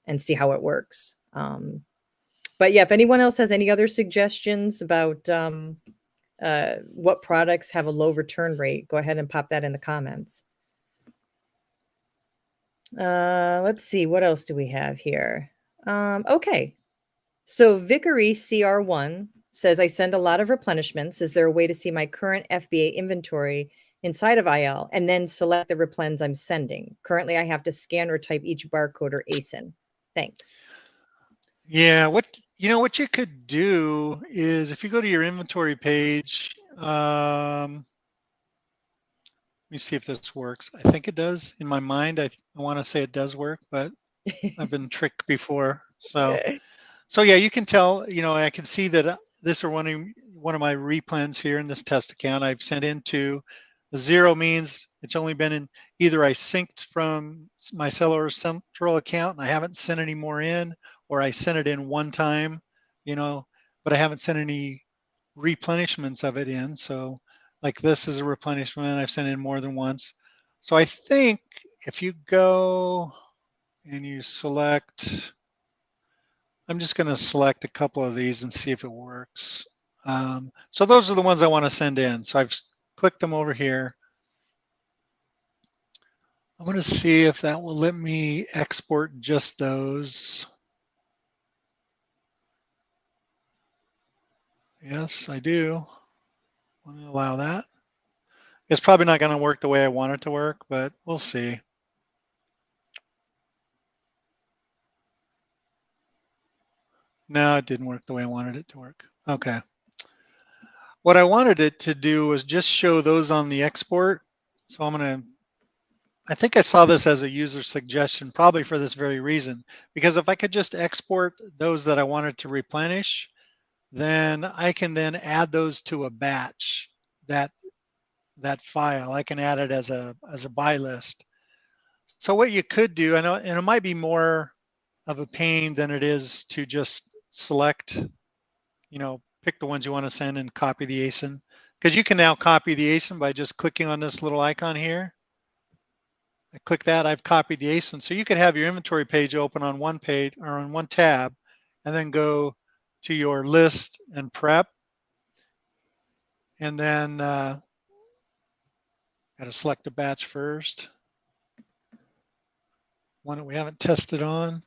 and see how it works. But yeah, if anyone else has any other suggestions about what products have a low return rate, go ahead and pop that in the comments. Let's see, what else do we have here? Okay, so Vickery CR1 says, I send a lot of replenishments. Is there a way to see my current FBA inventory inside of IL and then select the replens I'm sending? Currently, I have to scan or type each barcode or ASIN. Thanks. Yeah, what you could do is if you go to your inventory page, let me see if this works. I think it does. In my mind, I want to say it does work, but I've been tricked before. So yeah, you can tell, I can see that this are one of my replens here in this test account. I've sent into the 0 means it's only been in, either I synced from my seller central account and I haven't sent any more in, or I sent it in one time, but I haven't sent any replenishments of it in. So like this is a replenishment I've sent in more than once. So I think if you go and you select, I'm just going to select a couple of these and see if it works. So those are the ones I want to send in. So I've clicked them over here. I'm going to see if that will let me export just those. Yes, I do. I'm going to allow that. It's probably not going to work the way I want it to work, but we'll see. No, it didn't work the way I wanted it to work. Okay. What I wanted it to do was just show those on the export. So I think I saw this as a user suggestion, probably for this very reason, because if I could just export those that I wanted to replenish, then I can then add those to a batch, that file. I can add it as a buy list. So what you could do, I know, and it might be more of a pain than it is to just select, pick the ones you want to send and copy the ASIN. Because you can now copy the ASIN by just clicking on this little icon here. I click that, I've copied the ASIN. So you could have your inventory page open on one page or on one tab, and then go to your list and prep. And then got to select a batch first. One that we haven't tested on.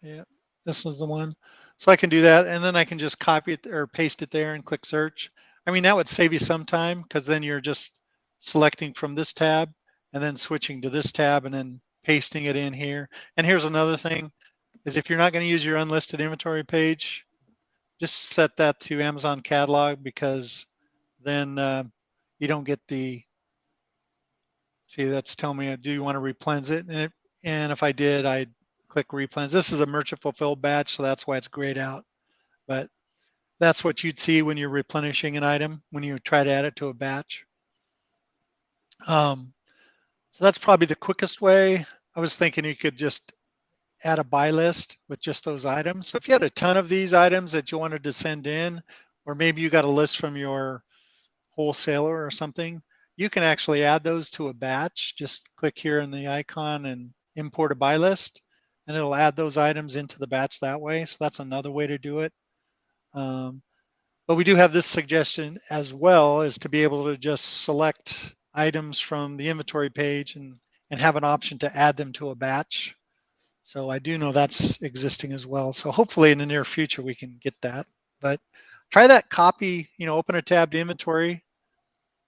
Yeah, this was the one. So I can do that, and then I can just copy it or paste it there and click search. I mean, that would save you some time because then you're just selecting from this tab and then switching to this tab and then pasting it in here. And here's another thing is if you're not going to use your unlisted inventory page, just set that to Amazon catalog, because then you don't get the, see, that's telling me, do you want to replenish it? And if I did, I'd click replenish. This is a merchant fulfilled batch, so that's why it's grayed out. But that's what you'd see when you're replenishing an item, when you try to add it to a batch. So that's probably the quickest way. I was thinking you could just add a buy list with just those items. So if you had a ton of these items that you wanted to send in, or maybe you got a list from your wholesaler or something, you can actually add those to a batch. Just click here in the icon and import a buy list, and it'll add those items into the batch that way. So that's another way to do it. But we do have this suggestion as well, is to be able to just select items from the inventory page and have an option to add them to a batch. So I do know that's existing as well. So hopefully in the near future we can get that. But try that copy, open a tab to inventory,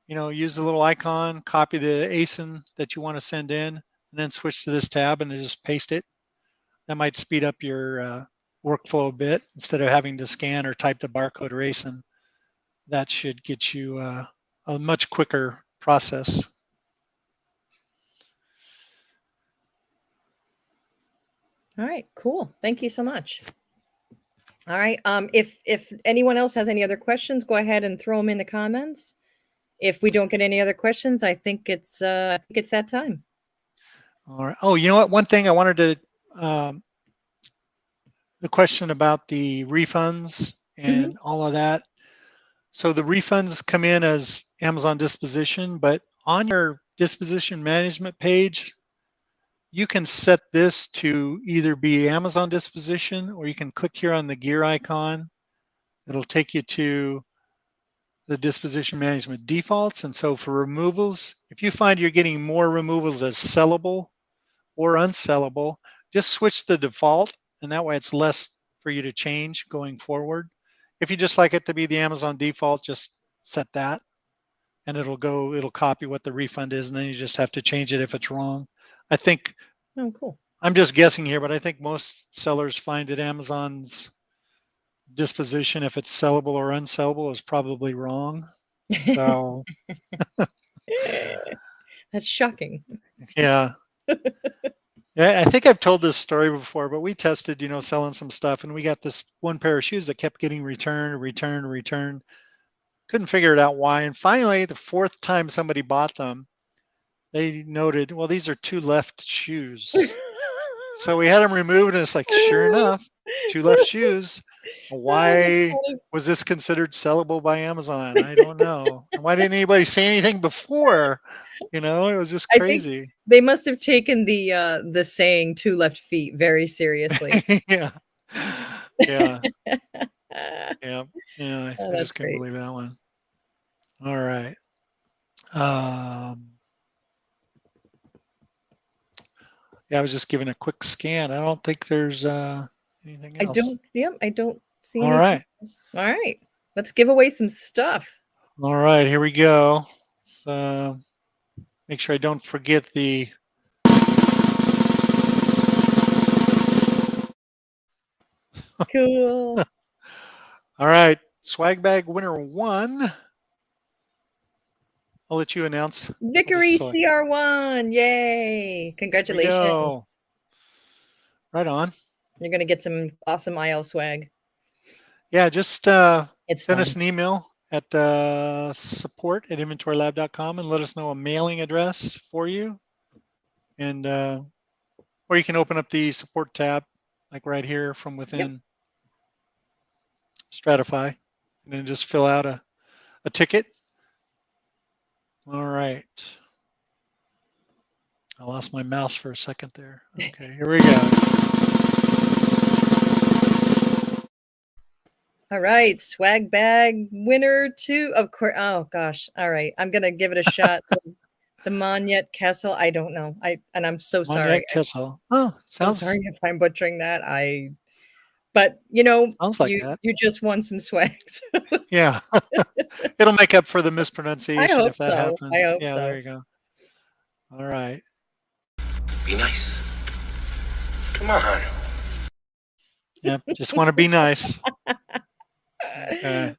use the little icon, copy the ASIN that you want to send in, and then switch to this tab and then just paste it. That might speed up your workflow a bit. Instead of having to scan or type the barcode or ASIN, that should get you a much quicker process. All right, cool. Thank you so much. All right. If anyone else has any other questions, go ahead and throw them in the comments. If we don't get any other questions, I think it's that time. All right. Oh, you know what? One thing I wanted to, the question about the refunds and all of that. So the refunds come in as Amazon disposition, but on your disposition management page, you can set this to either be Amazon disposition, or you can click here on the gear icon. It'll take you to the disposition management defaults. And so for removals, if you find you're getting more removals as sellable or unsellable, just switch the default, and that way it's less for you to change going forward. If you just like it to be the Amazon default, just set that, and it'll copy what the refund is, and then you just have to change it if it's wrong. I think, oh, cool. I'm just guessing here, but I think most sellers find that Amazon's disposition, if it's sellable or unsellable, is probably wrong. So that's shocking. Yeah. Yeah, I think I've told this story before, but we tested, selling some stuff, and we got this one pair of shoes that kept getting returned. Couldn't figure it out why. And finally, the fourth time somebody bought them, they noted, well, these are two left shoes. So we had them removed, and it's like, sure enough, two left shoes. Why was this considered sellable by Amazon? I don't know. And why didn't anybody say anything before? It was just crazy. I think they must have taken the saying "two left feet" very seriously. Yeah. I just couldn't believe that one. All right. Yeah, I was just giving a quick scan. I don't think there's anything else. I don't see All anything right. else. All right. Let's give away some stuff. All right, here we go. So make sure I don't forget the cool. All right, swag bag winner 1. I'll let you announce. Vickery CR1. Yay. Congratulations. Right on. You're going to get some awesome IL swag. Yeah, just send us an email at support@inventorylab.com and let us know a mailing address for you. And or you can open up the support tab, like right here from within Stratify, and then just fill out a ticket. All right. I lost my mouse for a second there. Okay, here we go. All right, swag bag winner 2. Of course. Oh gosh. All right, I'm gonna give it a shot. The Monette Kessel. I don't know. I'm so sorry. Monette Kessel. Oh, So sounds sorry if I'm butchering that. But you know, sounds like that. you just won some swags. Yeah. It'll make up for the I mispronunciation hope if that so. happens. I hope Yeah, so. there you go. All right. Be nice. Come on. Yep, just want to be nice. Okay.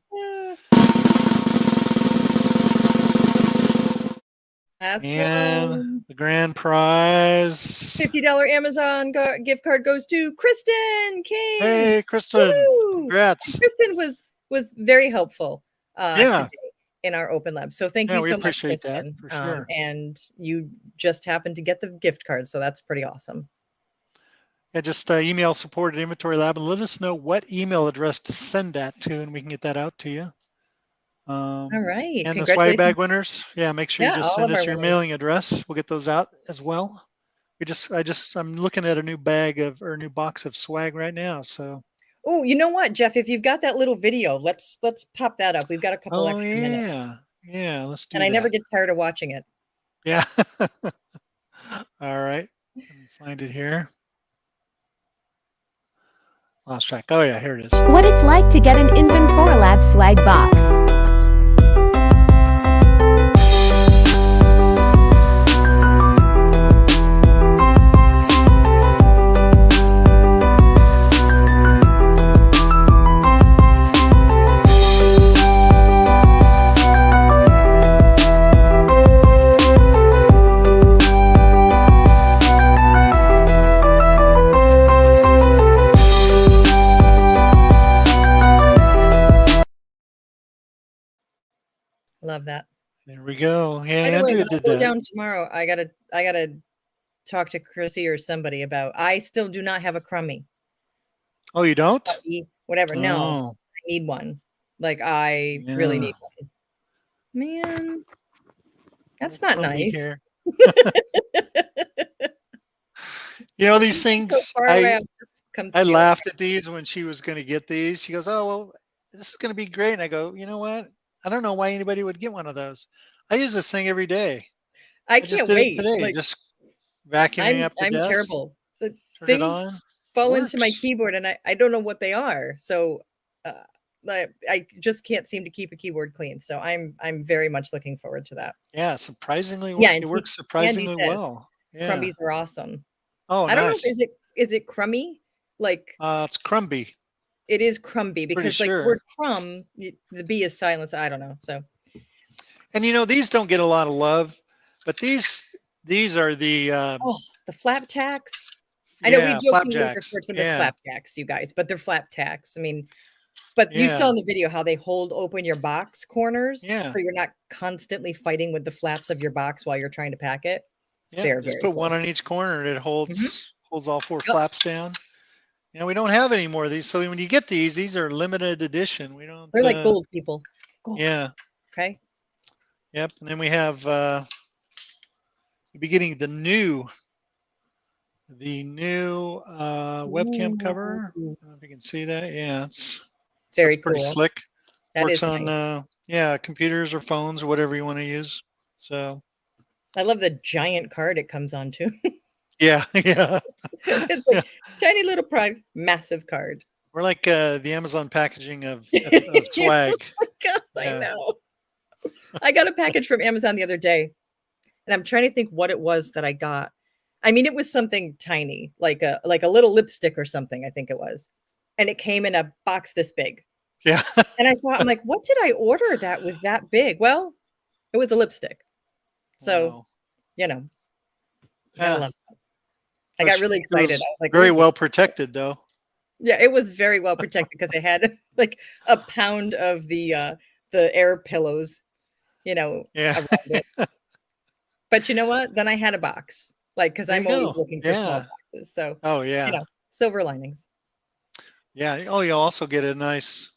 Last And one. the grand prize. $50 Amazon gift card goes to Kristen King. Hey, Kristen. Woo! Congrats. Kristen was very helpful Yeah. today in our OpenLab. So thank Yeah, you we so much, appreciate that, Kristen. for sure. And you just happened to get the gift card, so that's pretty awesome. Yeah, just email support at InventoryLab and let us know what email address to send that to, and we can get that out to you. All right. And the swag bag Congratulations. winners, yeah, make sure you Yeah, just all send of our us your winners. mailing address. We'll get those out as well. I'm looking at a new new box of swag right now. So. Oh, you know what, Jeff? If you've got that little video, let's pop that up. We've got a couple Oh extra minutes. yeah, let's do And that. I never get tired of watching it. Yeah. All right. Let me find it here. Lost track. Oh yeah, here it is. What it's like to get an InventoryLab swag box. Love that. There we go. Yeah, By the way, Andrea when I did go that. down tomorrow, I gotta talk to Chrissy or somebody about. I still do not have a crummy. Oh, you don't? Whatever. No, Oh, I need one. Like I really yeah. need one. Man, that's Little not crummy nice. here. You know, these So things, far away, I'll just come I steal it. laughed at these when she was going to get these. She goes, "Oh, well, this is going to be great." And I go, "You know what? I don't know why anybody would get one of those. I use this thing every day. I I just can't did it wait. today. Like Just vacuuming up the I'm desk, terrible. The turn it things on. fall into my Works. keyboard, and I don't know what they are. So I just can't seem to keep a keyboard clean. So I'm very much looking forward to that. Yeah, surprisingly, Yeah, it and works see, Andy surprisingly says well. Yeah. crumbies are awesome. Oh, I don't know nice. if is it crummy? Like It's Crumby. it is crumby Pretty because like the sure. word crumb, the B is silenced. I don't know. So And you know, these don't get a lot of love, but these are the oh, the flap tacks. I know we yeah, jokingly flapjacks. refer to them as Yeah, flapjacks, you guys, but they're flap tacks. I mean, but you saw yeah, in the video how they hold open your box corners yeah, so you're not constantly fighting with the flaps of your box while you're trying to pack it. yeah. They're Just very put cool. one on each corner and it Mhm. holds all four Yep. flaps down. You know, we don't have any more of these. So when you get these are limited edition. We don't They're like gold, people. Gold. yeah. Okay. Yep. And then we have you'll be getting the new webcam cover. I Ooh, don't know if you can see that. Yeah, that's very pretty cool. slick. That Works is on nice. computers or phones or whatever you want to use. So I love the giant card it comes on too. yeah, yeah, It's yeah. like tiny little product, massive card. We're like the Amazon packaging of swag. God, I Yeah. know. I got a package from Amazon the other day, and I'm trying to think what it was that I got. I mean, it was something tiny, like a little lipstick or something, I think it was. And it came in a box this big. Yeah. And I thought, I'm like, what did I order that was that big? Well, it was a lipstick. So, Wow. you know, you gotta Yeah. love that. I got really It was excited. I was like, very "Ooh." well protected though. Yeah, it was very well protected because it had like a pound of the air pillows, Yeah. around it. But you know what? Then I had a box. Like, because There I'm you always go. looking for small Yeah. boxes. So, Oh yeah. silver linings. Yeah. Oh, you'll also get a nice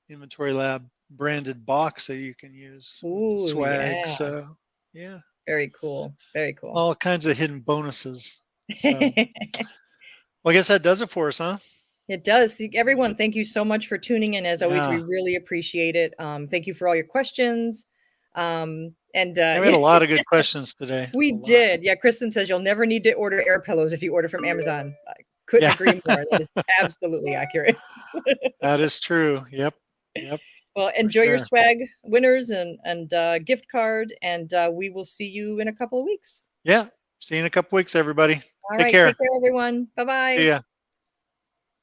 Inventory Lab branded box that you can use with the Ooh, swag. yeah. So yeah, Very cool. Very cool. all kinds of hidden bonuses. So well, I guess that does it for us, huh? It does. Everyone, thank you so much for tuning in. As always, we Yeah. really appreciate it. Thank you for all your questions. And And we had a lot of good questions today. we A lot. did. Yeah, Kristen says you'll never need to order air pillows if you order from Amazon. I couldn't Yeah. agree more. That is absolutely accurate. That is true. Yep. Yep. Well, For enjoy your sure. swag winners and gift card, and we will see you in a couple of weeks. Yeah. See you in a couple weeks, everybody. All Take right, care. take care, everyone. Bye See bye. ya.